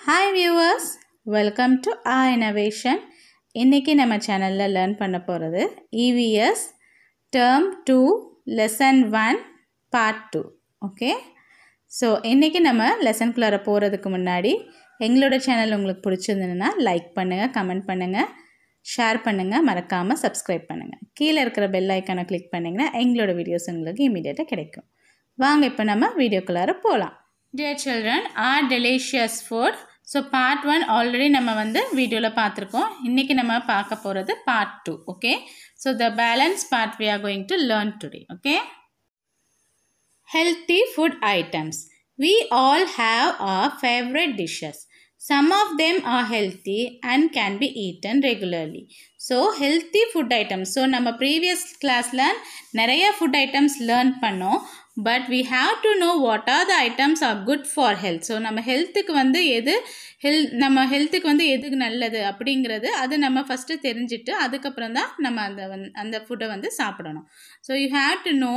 Hi viewers, welcome to our innovation. இன்னைக்கு நம்ம சேனல்ல லேர்ன் பண்ண போறது EVS term 2 lesson 1 part 2. Okay, so இன்னைக்கு நம்ம லெசன் குள்ளார போகிறதுக்கு முன்னாடி எங்களோட சேனல் உங்களுக்கு பிடிச்சிருந்ததுன்னா லைக் பண்ணுங்கள், கமெண்ட் பண்ணுங்கள், ஷேர் பண்ணுங்கள், மறக்காமல் சப்ஸ்கிரைப் பண்ணுங்கள். கீழே இருக்கிற பெல் ஐக்கானை கிளிக் பண்ணிங்கன்னா எங்களோட வீடியோஸ் உங்களுக்கு இமீடியட்டாக கிடைக்கும். வாங்க இப்போ நம்ம வீடியோக்குள்ளார போகலாம். Dear children, our delicious food. So part 1 already நம்ம வந்து வீடியோவில் பார்த்துருக்கோம். இன்றைக்கி நம்ம பார்க்க போகிறது part 2. Okay, so the balance part we are going to learn today. Okay, healthy food items. We all have our favorite dishes. Some of them are healthy and can be eaten regularly. So healthy food items. So நம்ம previous classல நிறைய food items learn பண்ணோம். But we have to know what are the items are good for health. So நம்ம ஹெல்த்துக்கு வந்து நம்ம ஹெல்த்துக்கு வந்து எது நல்லது அப்படிங்கிறது அது நம்ம ஃபஸ்ட்டு தெரிஞ்சுட்டு அதுக்கப்புறம் தான் நம்ம அந்த ஃபுட்டை வந்து சாப்பிடணும். So you have to know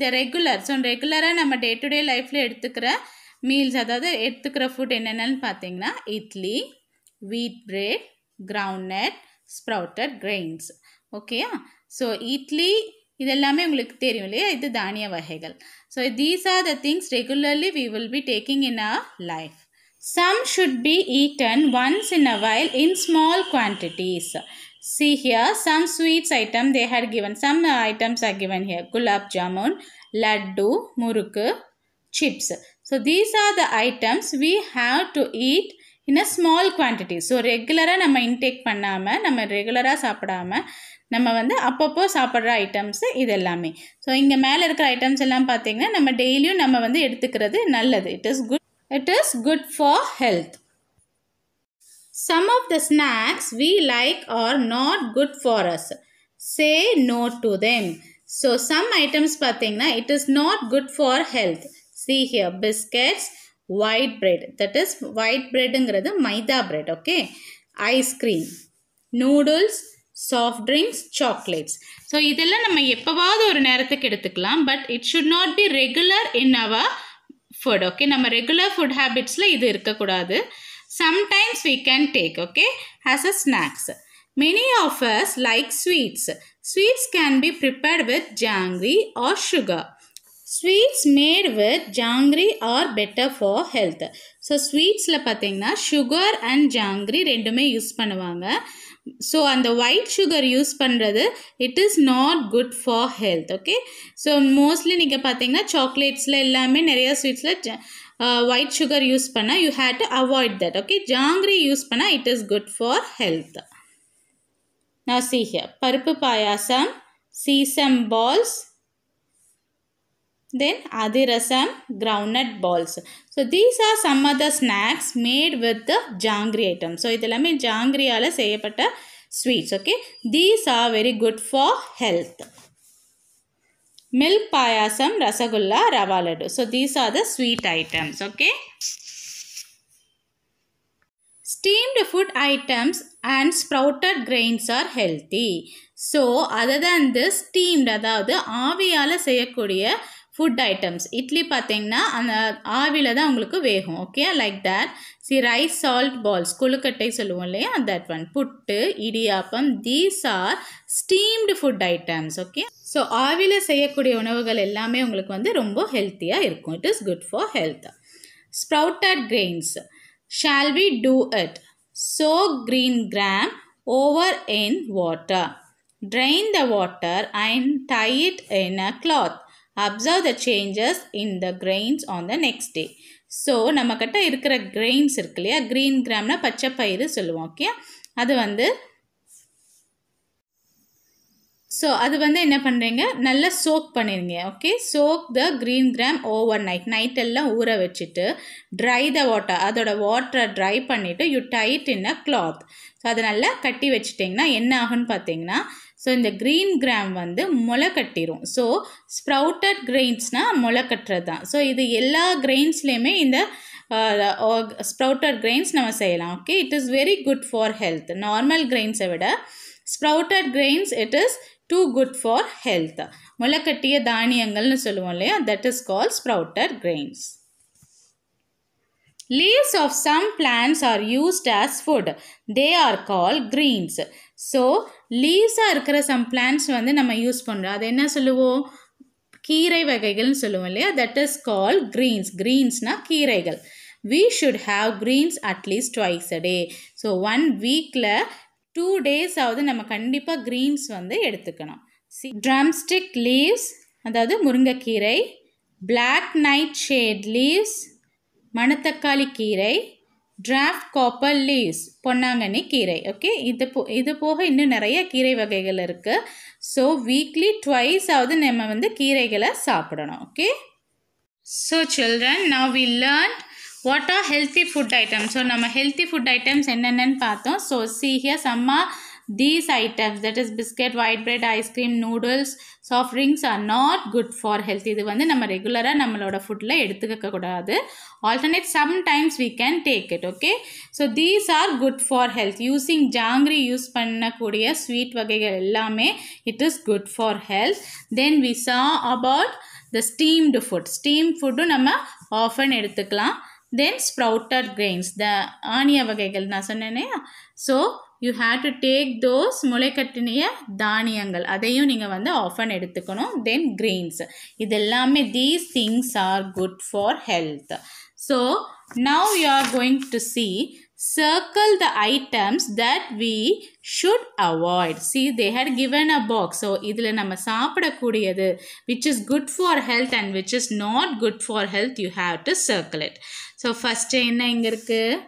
the regular. So ரெகுலராக நம்ம டே டு டே லைஃப்பில் எடுத்துக்கிற மீல்ஸ், அதாவது எடுத்துக்கிற ஃபுட் என்னென்னு பார்த்தீங்கன்னா idli, wheat bread, groundnut, sprouted grains. ஓகேயா? ஸோ இட்லி இதெல்லாமே உங்களுக்கு தெரியும் இல்லையா, இது தானிய வகைகள். So these are the things regularly we will be taking in our life. Some should be eaten once in a while in small quantities. See here, some sweets item they had given. Some items are given here. Gulab jamun, laddu, murukku, chips. So these are the items we have to eat in a small quantity. So ரெகுலராக நம்ம intake பண்ணாமல், நம்ம ரெகுலராக சாப்பிடாமல், நம்ம வந்து அப்பப்போ சாப்பிட்ற ஐட்டம்ஸு இது எல்லாமே. ஸோ இங்கே மேலே இருக்கிற ஐட்டம்ஸ் எல்லாம் பார்த்தீங்கன்னா நம்ம டெய்லியும் நம்ம வந்து எடுத்துக்கிறது நல்லது. It is good for health. Some of the snacks we like are not good for us. Say no to them. So some items பார்த்தீங்கன்னா it is not good for health. See here, biscuits, white bread. That is white breadங்கிறது maida bread. Okay, ice cream, noodles, soft drinks, chocolates. So இதெல்லாம் நம்ம எப்போவாவது ஒரு நேரத்துக்கு எடுத்துக்கலாம். But it should not be regular in our food. Okay, நம்ம regular food ஹேபிட்ஸில் இது இருக்கக்கூடாது. Sometimes we can take, okay, as a snacks. Many of us like sweets. Sweets can be prepared with jaggery or sugar. Sweets made with jaggery are better for health. So ஸ்வீட்ஸில் பார்த்தீங்கன்னா sugar and jaggery ரெண்டுமே use பண்ணுவாங்க. So அந்த white sugar use பண்ணுறது it is not good for health. Okay, so mostly நீங்கள் பார்த்தீங்கன்னா சாக்லேட்ஸில் எல்லாமே நிறைய ஸ்வீட்ஸில் ஒயிட் சுகர் யூஸ் பண்ணால் you have to avoid that. Okay, jaggery use பண்ணால் it is good for health. நான் see here, paruppu payasam, sesame balls, then athirasam, groundnut balls. So these are some other snacks made with the jaggery items. So இதெல்லாமே ஜாங்கிரியால் செய்யப்பட்ட sweets. Okay, these are very good for health. Milk payasam, rasagulla, rava laddu. So these are the sweet items. Okay, steamed food items and sprouted grains are healthy. So other than this, steamed அதாவது ஆவியால் செய்யக்கூடிய food items, idli பார்த்தீங்கன்னா அந்த ஆவியில் தான் உங்களுக்கு வேகும். Okay, like that. சி ரைஸ் சால்ட் பால்ஸ், கொழுக்கட்டை சொல்லுவோம் இல்லையா, that one. Puttu, idiyappam, these are steamed food items. Okay, so ஆவியில் செய்யக்கூடிய உணவுகள் எல்லாமே உங்களுக்கு வந்து ரொம்ப ஹெல்த்தியாக இருக்கும். It is good for health. Sprouted grains. Shall we do it? Soak green gram over in water. Drain the water and tie it in a cloth. Observe the changes in the grains on the next day. So நம்மக்கிட்ட இருக்கிற grains இருக்கு இல்லையா, green கிராம்னா பச்சை பயிறு சொல்லுவோம். Okay, அது வந்து so அது வந்து என்ன பண்ணுறீங்க, நல்லா சோக் பண்ணிடுங்க. Okay, soak the green gram overnight. நைட்டெல்லாம் ஊற வச்சுட்டு ட்ரை த வாட்டர், அதோட வாட்டரை ட்ரை பண்ணிவிட்டு you tight in a cloth. So அதை நல்லா கட்டி வச்சுட்டிங்கன்னா என்ன ஆகுன்னு பார்த்தீங்கன்னா, ஸோ இந்த க்ரீன் கிராம் வந்து முளை கட்டிடும். ஸோ ஸ்ப்ரவுட்டட் கிரெயின்ஸ்னால் முளை கட்டுறது தான். ஸோ இது எல்லா கிரெயின்ஸ்லேயுமே இந்த ஸ்ப்ரவுட்டட் கிரெயின்ஸ் நம்ம செய்யலாம். Okay, it is very good for health. Normal கிரெயின்ஸை விட sprouted grains it is too good for health. முளைக்கட்டிய தானியங்கள்னு சொல்லுவோம் இல்லையா, that is called sprouted grains. Leaves of some plants are used as food. They are called greens. So, leaves இருக்கிற some plants வந்து நம்ம use பண்ணுறோம். அது என்ன சொல்லுவோம்? கீரை வகைகள்னு சொல்லுவோம் இல்லையா? That is called greens. Greensனா கீரைகள். We should have greens at least twice a day. So, 1 weekல 2 days ஆவது நம்ம கண்டிப்பாக greens வந்து எடுத்துக்கணும். See, drumstick leaves, அதாவது முருங்கைக்கீரை, black nightshade leaves, மணத்தக்காளி கீரை, draft copper leaves, பொன்னாங்கண்ணி கீரை. ஓகே, இது போக இன்னும் நிறைய கீரை வகைகள் இருக்குது. ஸோ வீக்லி ட்வைஸ் ஆவது நம்ம வந்து கீரைகளை சாப்பிடணும். Okay, so children, now we learn what are healthy food items. So நம்ம ஹெல்த்தி ஃபுட் ஐட்டம்ஸ் என்னென்னு பார்த்தோம். So see here some are these items, that is biscuit, white bread, ice cream, noodles, soft drinks are not good for health. இது வந்து நம்ம ரெகுலராக நம்மளோட ஃபுட்டில் எடுத்துக்க கூடாது. alternate sometimes we can take it. okay, so these are good for health. using jangiri use பண்ணக்கூடிய sweet வகைகள் எல்லாமே it is good for health. then we saw about the steamed food. steamed ஃபுட்டும் நம்ம often எடுத்துக்கலாம். then sprouted grains, the ஆனிய வகைகள் நான் சொன்னேனே. so you have to take those முளைக்கட்டினிய தானியங்கள், அதையும் நீங்கள் வந்து ஆஃபன் எடுத்துக்கணும். then grains, இது எல்லாமே these things are good for health. so now you are going to see, circle the items that we should avoid. see, they had given a box. so இதில் நம்ம சாப்பிடக்கூடியது which is good for health and which is not good for health, you have to circle it. so first என்ன இங்கே இருக்குது?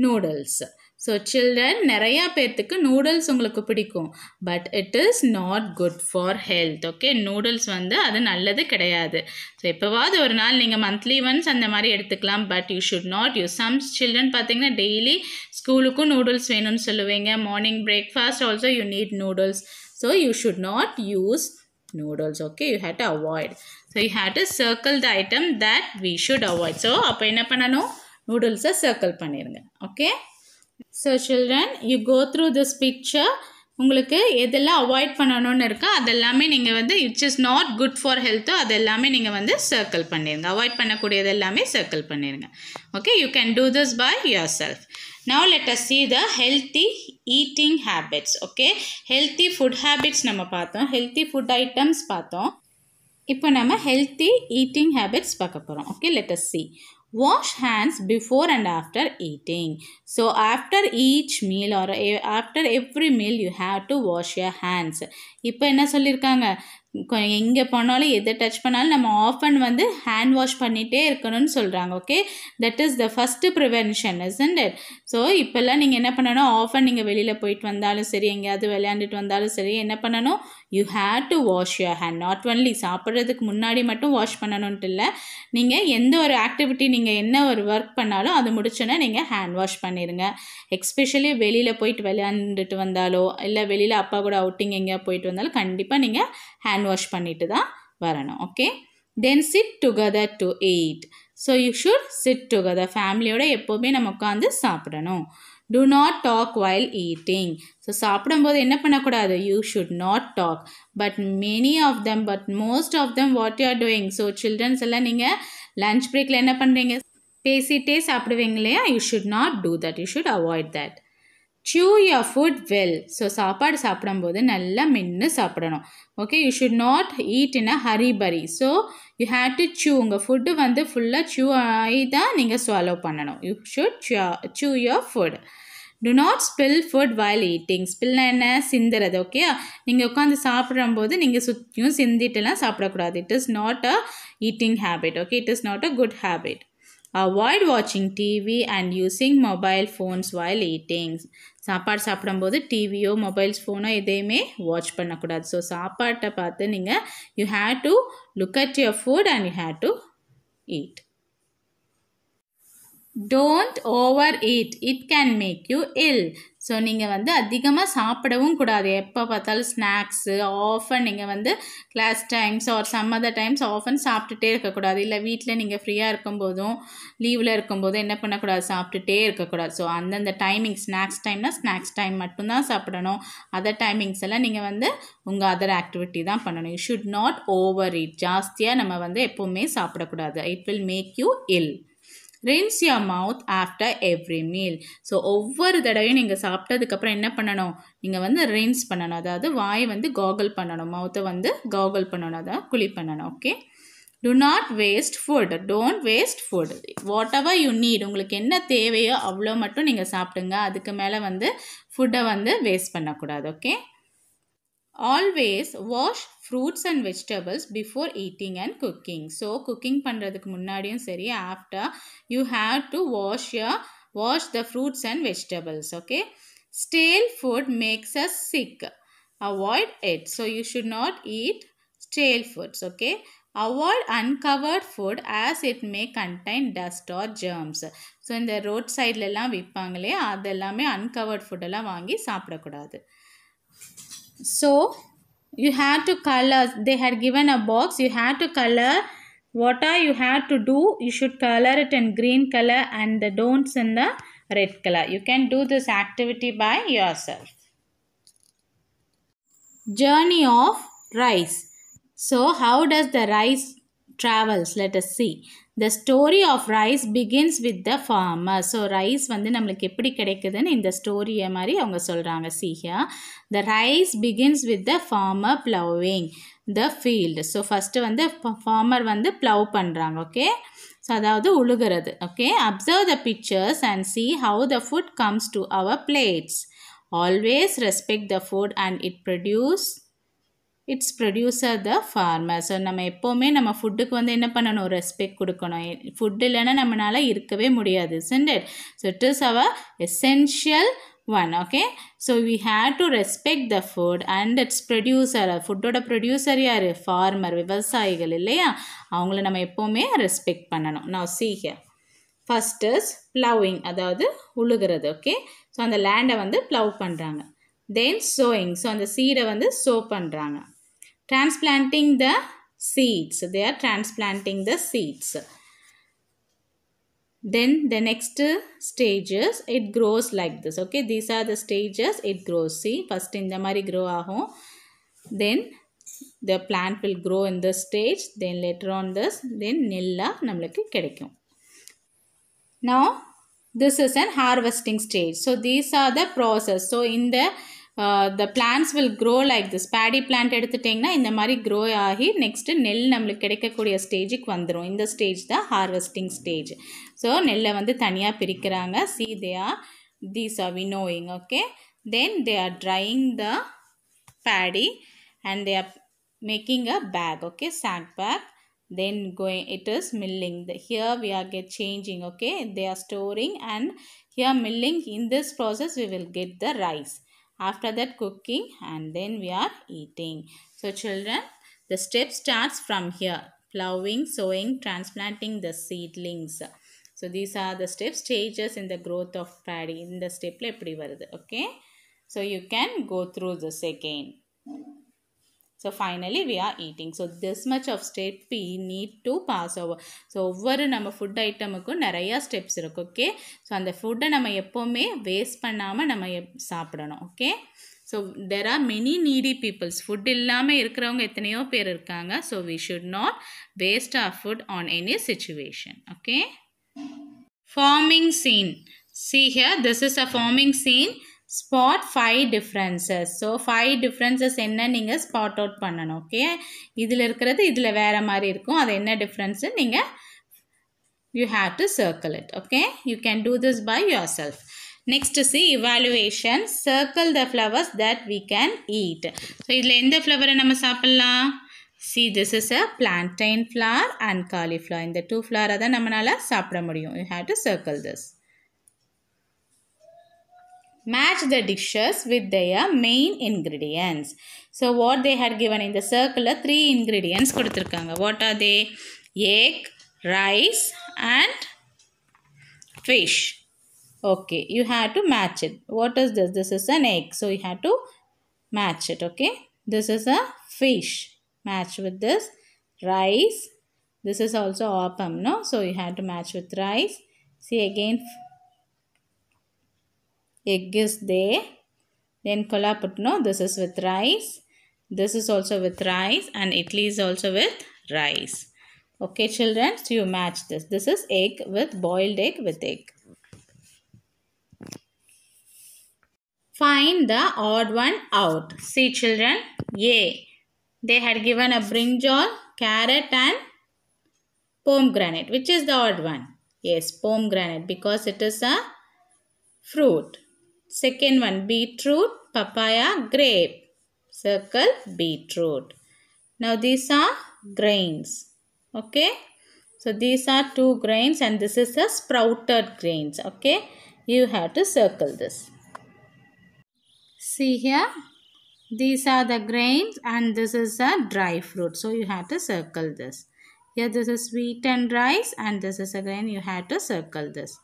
noodles. So children, நிறையா பேர்த்துக்கு noodles உங்களுக்கு பிடிக்கும், but it is not good for health. Okay, noodles வந்து அது நல்லது கிடையாது. ஸோ எப்போவாவது ஒரு நாள் நீங்கள் மந்த்லி ஒன்ஸ் அந்த மாதிரி எடுத்துக்கலாம், but you should not use. Some children பார்த்தீங்கன்னா டெய்லி ஸ்கூலுக்கும் நூடுல்ஸ் வேணும்னு சொல்லுவீங்க. Morning breakfast also you need noodles. So you should not use noodles. okay, you have to avoid. so you have to circle the item that we should avoid. so அப்போ என்ன பண்ணணும்? நூடுல்ஸை circle பண்ணிடுங்க. Okay, so children, you go through this picture. உங்களுக்கு எதெல்லாம் avoid பண்ணணும்னு இருக்கா அதெல்லாமே நீங்கள் வந்து it's is not good for ஹெல்த்தோ அதெல்லாமே நீங்கள் வந்து சர்க்கிள் பண்ணிடுங்க. அவாய்ட் பண்ணக்கூடியது எல்லாமே சர்க்கிள் பண்ணிடுங்க. Okay, you can do this by yourself. now let us see the healthy eating habits. okay, healthy food habits நம்ம பார்த்தோம், healthy food items பார்த்தோம். இப்போ நம்ம healthy eating habits பார்க்க போகிறோம். okay, let us see. Wash hands before and after eating. So after each meal or after every meal you have to wash your hands. இப்போ என்ன சொல்லியிருக்காங்க? எங்கே போனாலும் எதை டச் பண்ணாலும் நம்ம ஆஃபன் வந்து ஹேண்ட் வாஷ் பண்ணிகிட்டே இருக்கணும்னு சொல்கிறாங்க. Okay, that is the first prevention, isn't it? So இப்போல்லாம் நீங்கள் என்ன பண்ணணும்? ஆஃபன் நீங்கள் வெளியில் போயிட்டு வந்தாலும் சரி, எங்கேயாவது விளையாண்டுட்டு வந்தாலும் சரி, என்ன பண்ணணும்? You have to wash your hand. Not only சாப்பிட்றதுக்கு முன்னாடி மட்டும் வாஷ் பண்ணணுன்ட்டு இல்லை, நீங்கள் எந்த ஒரு ஆக்டிவிட்டி, நீங்கள் என்ன ஒரு ஒர்க் பண்ணாலும் அது முடிச்சோன்னா நீங்கள் ஹேண்ட் வாஷ் பண்ணிடுங்க. எஸ்பெஷலி வெளியில் போயிட்டு விளையாண்டுட்டு வந்தாலோ இல்லை வெளியில் அப்பா கூட அவுட்டிங் எங்கேயா போயிட்டு வந்தாலும் கண்டிப்பாக நீங்கள் ஹேண்ட் வாஷ் பண்ணிட்டு தான் வரணும். Okay, then chit together to eat. So you should chit together. ஃபேமிலியோட எப்போவுமே நம்ம உட்காந்து சாப்பிடணும். do not talk while eating. So சாப்பிடும்போது என்ன பண்ணக்கூடாது? you should not talk. but most of them what you are doing. So childrens எல்லாம் நீங்கள் லன்ச் பிரேக்கில் என்ன பண்ணுறீங்க? பேசிகிட்டே சாப்பிடுவீங்க இல்லையா? you should not do that. you should avoid that. chew your food well. So சாப்பாடு சாப்பிடும்போது நல்லா மென்று சாப்பிடணும். Okay, you should not eat in a hurry burry. So you have to chew. உங்கள் ஃபுட்டு வந்து ஃபுல்லாக chew ஆகி தான் நீங்கள் swallow பண்ணணும். You should chew your food. do not spill food while eating. ஸ்பில்னா என்ன? சிந்துறது. ஓகே, நீங்கள் உட்காந்து சாப்பிடும்போது நீங்கள் சுற்றியும் சிந்திட்டுலாம் சாப்பிடக்கூடாது. It is not a eating habit. Okay, it is not a good habit. avoid watching TV and using mobile phones while eating. சாப்பாடு சாப்பிடும்போது டிவியோ mobiles ஃபோனோ எதையுமே வாட்ச் பண்ணக்கூடாது. ஸோ சாப்பாட்டை பார்த்து நீங்கள் you have to look at your food and you have to eat. don't overeat. it can make you ill. So நீங்கள் வந்து அதிகமாக சாப்பிடவும் கூடாது. எப்போ பார்த்தாலும் ஸ்நாக்ஸு ஆஃபன் நீங்கள் வந்து class times or some other times often சாப்பிட்டுட்டே இருக்கக்கூடாது. இல்லை வீட்டில் நீங்கள் ஃப்ரீயாக இருக்கும்போதும் லீவில் இருக்கும்போதும் என்ன பண்ணக்கூடாது? சாப்பிட்டுட்டே இருக்கக்கூடாது. ஸோ அந்தந்த டைமிங், ஸ்நாக்ஸ் டைம்னா ஸ்நாக்ஸ் டைம் மட்டும்தான் சாப்பிடணும். அதர் டைமிங்ஸ் எல்லாம் நீங்கள் வந்து உங்கள் அதர் ஆக்டிவிட்டி தான் பண்ணணும். You should not overeat. ஜாஸ்தியாக நம்ம வந்து எப்போவுமே சாப்பிடக்கூடாது. It will make you ill. rinse your mouth after every meal. ஸோ ஒவ்வொரு தடவையும் நீங்கள் சாப்பிட்டதுக்கப்புறம் என்ன பண்ணணும், நீங்கள் வந்து rinse பண்ணணும், அதாவது வாயை வந்து gargle பண்ணணும், மவுத்தை வந்து gargle பண்ணணும், அதாவது குழி பண்ணணும். Okay. Do not waste food. Don't waste food. Whatever you need, உங்களுக்கு என்ன தேவையோ அவ்வளோ மட்டும் நீங்கள் சாப்பிடுங்க, அதுக்கு மேலே வந்து ஃபுட்டை வந்து வேஸ்ட் பண்ணக்கூடாது. Okay. Always wash fruits and vegetables before eating and cooking. So cooking பண்ணுறதுக்கு முன்னாடியும் சரி, after you have to wash the fruits and vegetables. Okay. Stale food makes us sick. Avoid it. So you should not eat stale foods. Okay. Avoid uncovered food as it may contain dust or germs. So இந்த road சைட்லலாம் விற்பாங்களே அதெல்லாமே uncovered food எல்லாம் வாங்கி சாப்பிடக்கூடாது. So you had to color, they had given a box, you had to color what are you had to do, you should color it in green color and the don'ts in the red color. You can do this activity by yourself. Journey of rice. So how does the rice travels? Let us see. The story of rice begins with the farmer. So rice வந்து நம்மளுக்கு எப்படி கிடைக்குதுன்னு இந்த ஸ்டோரியை மாதிரி அவங்க சொல்கிறாங்க. See here. The rice begins with the farmer plowing the field. So first வந்து farmer வந்து plow பண்ணுறாங்க. Okay. So அதாவது உழுகிறது. Okay. Observe the pictures and see how the food comes to our plates. Always respect the food and its producer the farmer. So நம்ம எப்போவுமே நம்ம ஃபுட்டுக்கு வந்து என்ன பண்ணணும், ரெஸ்பெக்ட் கொடுக்கணும். ஃபுட் இல்லைன்னா நம்மளால இருக்கவே முடியாது. Isn't it? So it is our essential one. Okay. So we have to respect the food and its producer. ஃபுட்டோட ப்ரொடியூசர் யார்? ஃபார்மர், விவசாயிகள் இல்லையா? அவங்கள நம்ம எப்போவுமே ரெஸ்பெக்ட் பண்ணணும். Now see here. First is plowing, அதாவது உழுகிறது. ஓகே. ஸோ அந்த லேண்டை வந்து ப்ளவ் பண்ணுறாங்க. Then sowing. ஸோ அந்த சீடை வந்து சோ பண்ணுறாங்க. Transplanting the seeds. They are transplanting the seeds. Then the next stages, it grows like this. Okay, these are the stages it grows. See, first in the mari grow ahum. Then the plant will grow in this stage. Then later on this, then nilla namukku kedaikum. Now this is an harvesting stage. So these are the process. So in the plants will grow like this. Paddy plant எடுத்துட்டிங்கன்னா இந்த மாதிரி grow ஆகி next நெல் நம்மளுக்கு கிடைக்கக்கூடிய ஸ்டேஜுக்கு வந்துடும். இந்த ஸ்டேஜ் தான் ஹார்வெஸ்டிங் ஸ்டேஜ். ஸோ நெல்லை வந்து தனியாக பிரிக்கிறாங்க. See, these are winnowing. Okay. Then they are drying the paddy and they are making a bag. Okay, sack bag. Then it is milling. Here we are changing. Okay, they are storing and here milling. In this process we will get the rice. After that cooking and then we are eating. So children, the step starts from here. Plowing, sowing, transplanting the seedlings. So these are the stages in the growth of paddy. In the step la eppadi varudhu. Okay. So you can go through this again. So finally we are eating. So this much of step we need to pass over. So ஒவ்வொரு நம்ம food ஐட்டமுக்கும் நிறையா steps இருக்குது. Okay. So அந்த ஃபுட்டை நம்ம எப்போவுமே waste பண்ணாமல் நம்ம சாப்பிடணும். Okay. So there are many needy peoples. Food இல்லாமல் இருக்கிறவங்க எத்தனையோ பேர் இருக்காங்க. So we should not waste our food on any situation. Okay. Farming scene. See here, this is a farming scene. Spot 5 differences. So 5 differences என்ன நீங்கள் spot out பண்ணணும். Okay. இதில் இருக்கிறது இதில் வேறு மாதிரி இருக்கும். அது என்ன டிஃப்ரென்ஸு நீங்கள் you have to circle it. Okay. You can do this by yourself. Next see evaluation. Circle the flowers that we can eat. So இதில் எந்த ஃப்ளவரை நம்ம சாப்பிட்லாம்? See, this is a plantain flower and cauliflower. இந்த 2 flower தான் நம்மளால சாப்பிட முடியும். You have to circle this. Match the dishes with their main ingredients. So what they had given in the circle, 3 ingredients கொடுத்திருக்காங்க. What are they? Egg, rice and fish. Okay, you have to match it. What is this? This is an egg. So you have to match it. Okay. This is a fish. Match with this. Rice. This is also appam, no? So you have to match with rice. See again. Egg is there. Then kola putno. This is with rice. This is also with rice. And idli is also with rice. Okay, children, so you match this. This is egg with boiled egg with egg. Find the odd one out. See, children, A. They had given a brinjal, carrot and pomegranate. Which is the odd one? Yes, pomegranate, because it is a fruit. Second one, beetroot, papaya, grape. Circle beetroot. Now these are grains. Okay. So these are two grains and this is a sprouted grains. Okay. You have to circle this. See here. These are the grains and this is a dry fruit. So you have to circle this. Here this is sweetened rice and this is a grain. You have to circle this.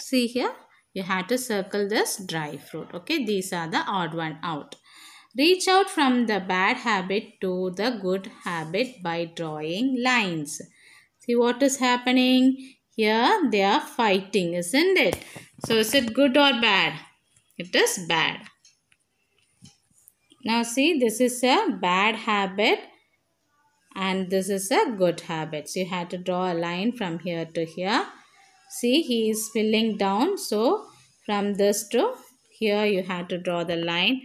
See here. You have to circle this dry fruit. Okay. These are the odd one out. Reach out from the bad habit to the good habit by drawing lines. See what is happening? Here they are fighting, isn't it? So is it good or bad? It is bad. Now see, this is a bad habit and this is a good habit. So you have to draw a line from here to here. See, he is filling down. So from this to here you have to draw the line.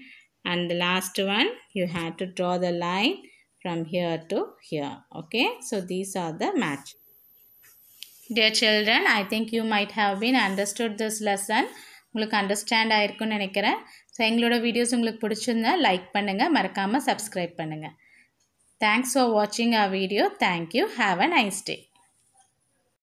And the last one, you have to draw the line from here to here. Okay. So these are the match. Dear children, I think you might have been understood this lesson. உங்களுக்கு understand ஆயிருக்குன்னு நினைக்கிறேன். So எங்களோட videos உங்களுக்கு பிடிச்சிருந்தா like பண்ணுங்கள், மறக்காமல் subscribe பண்ணுங்கள். Thanks for வாட்சிங் our video. Thank you. Have a nice day.